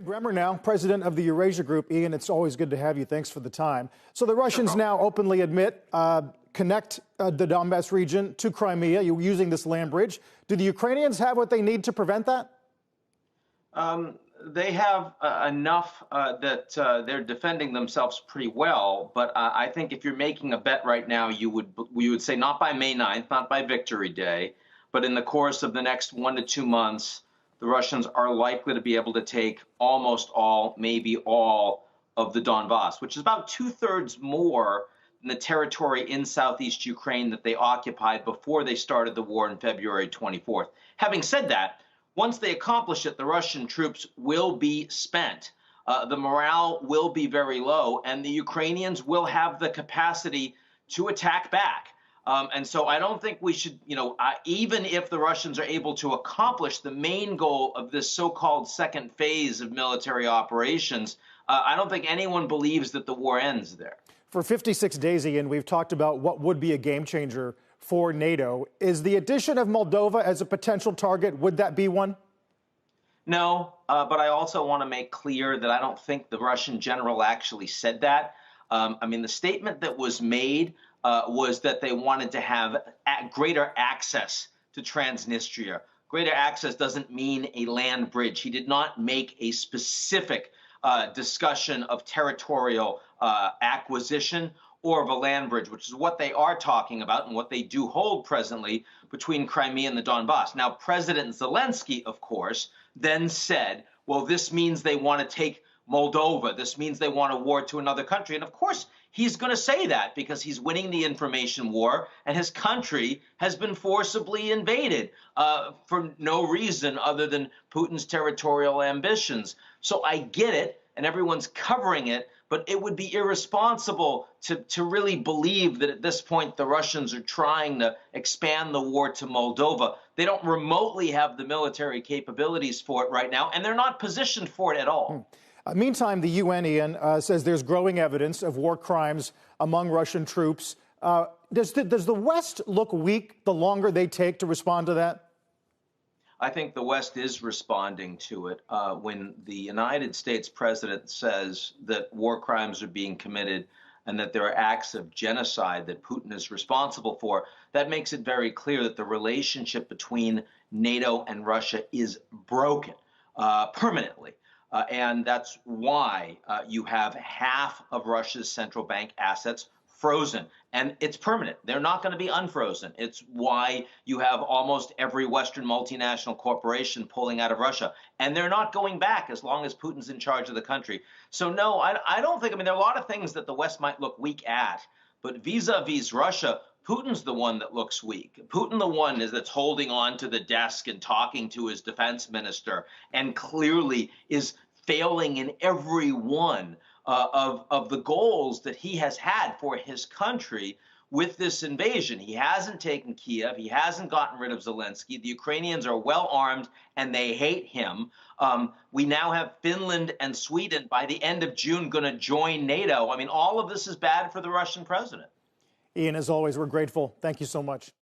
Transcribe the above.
Bremmer now, president of the Eurasia Group. Ian, it's always good to have you. Thanks for the time. So the Russians now openly admit, connect the Donbass region to Crimea. You're using this land bridge. Do the Ukrainians have what they need to prevent that? They have enough that they're defending themselves pretty well. But I think if you're making a bet right now, we would say not by May 9th, not by Victory Day, but in the course of the next 1 to 2 months, the Russians are likely to be able to take almost all, maybe all, of the Donbass, which is about 2/3 more than the territory in southeast Ukraine that they occupied before they started the war on February 24th. Having said that, once they accomplish it, the Russian troops will be spent. The morale will be very low, and the Ukrainians will have the capacity to attack back. And so I don't think we should, even if the Russians are able to accomplish the main goal of this so-called second phase of military operations, I don't think anyone believes that the war ends there. For 56 days, Ian, we've talked about what would be a game changer for NATO. Is the addition of Moldova as a potential target, would that be one? No, but I also want to make clear that I don't think the Russian general actually said that. The statement that was made was that they wanted to have greater access to Transnistria. Greater access doesn't mean a land bridge. He did not make a specific discussion of territorial acquisition or of a land bridge, which is what they are talking about and what they do hold presently between Crimea and the Donbass. Now, President Zelensky, of course, then said, well, this means they want to take Moldova. This means they want a war to another country. And of course, he's going to say that because he's winning the information war and his country has been forcibly invaded for no reason other than Putin's territorial ambitions. So I get it, and everyone's covering it, but it would be irresponsible to really believe that at this point the Russians are trying to expand the war to Moldova. They don't remotely have the military capabilities for it right now, and they're not positioned for it at all. Meantime, the UN, Ian, says there's growing evidence of war crimes among Russian troops. Does the West look weak the longer they take to respond to that? I think the West is responding to it. When the United States president says that war crimes are being committed and that there are acts of genocide that Putin is responsible for, that makes it very clear that the relationship between NATO and Russia is broken permanently. And that's why you have half of Russia's central bank assets frozen. And it's permanent. They're not going to be unfrozen. It's why you have almost every Western multinational corporation pulling out of Russia. And they're not going back as long as Putin's in charge of the country. So, no, I don't think, there are a lot of things that the West might look weak at. But vis-a-vis Russia, Putin's the one that looks weak. Putin, the one that's holding on to the desk and talking to his defense minister and clearly is failing in every one of the goals that he has had for his country with this invasion. He hasn't taken Kiev. He hasn't gotten rid of Zelensky. The Ukrainians are well armed and they hate him. We now have Finland and Sweden by the end of June going to join NATO. All of this is bad for the Russian president. Ian, as always, we're grateful. Thank you so much.